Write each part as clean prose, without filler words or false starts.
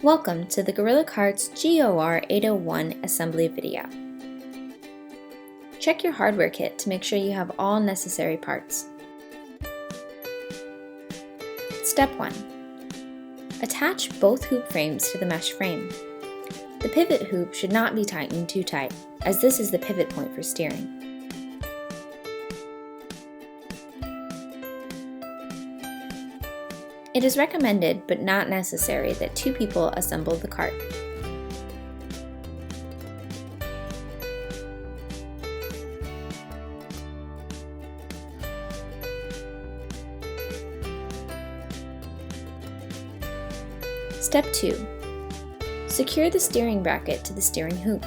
Welcome to the Gorilla Carts GOR 801 assembly video. Check your hardware kit to make sure you have all necessary parts. Step 1. Attach both hoop frames to the mesh frame. The pivot hoop should not be tightened too tight, as this is the pivot point for steering. It is recommended, but not necessary, that 2 people assemble the cart. Step 2. Secure the steering bracket to the steering hoop.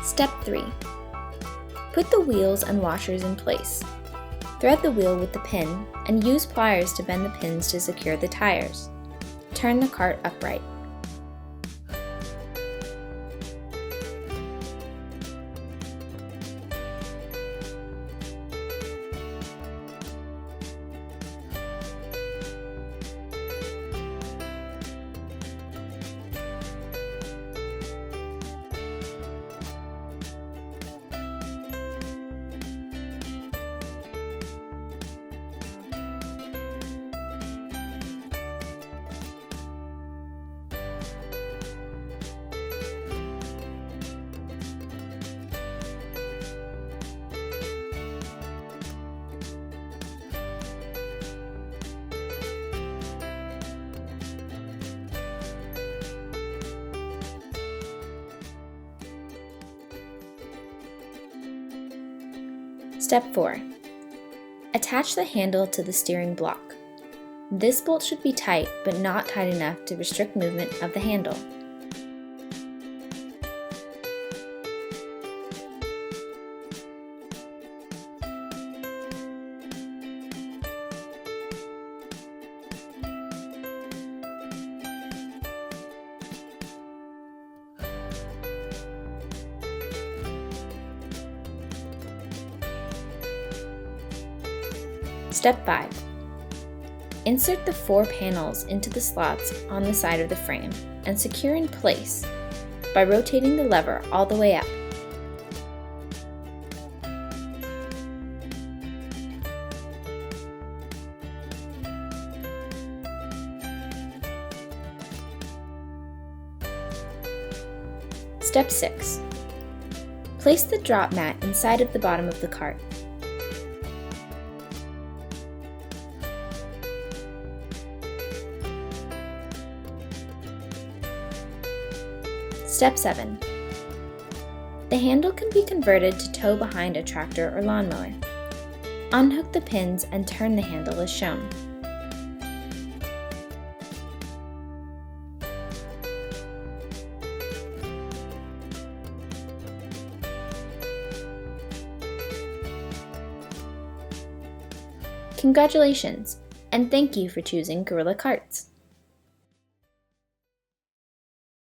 Step 3. Put the wheels and washers in place. Thread the wheel with the pin and use pliers to bend the pins to secure the tires. Turn the cart upright. Step 4. Attach the handle to the steering block. This bolt should be tight, but not tight enough to restrict movement of the handle. Step 5. Insert the 4 panels into the slots on the side of the frame and secure in place by rotating the lever all the way up. Step 6. Place the drop mat inside of the bottom of the cart. Step 7. The handle can be converted to tow behind a tractor or lawnmower. Unhook the pins and turn the handle as shown. Congratulations, and thank you for choosing Gorilla Carts.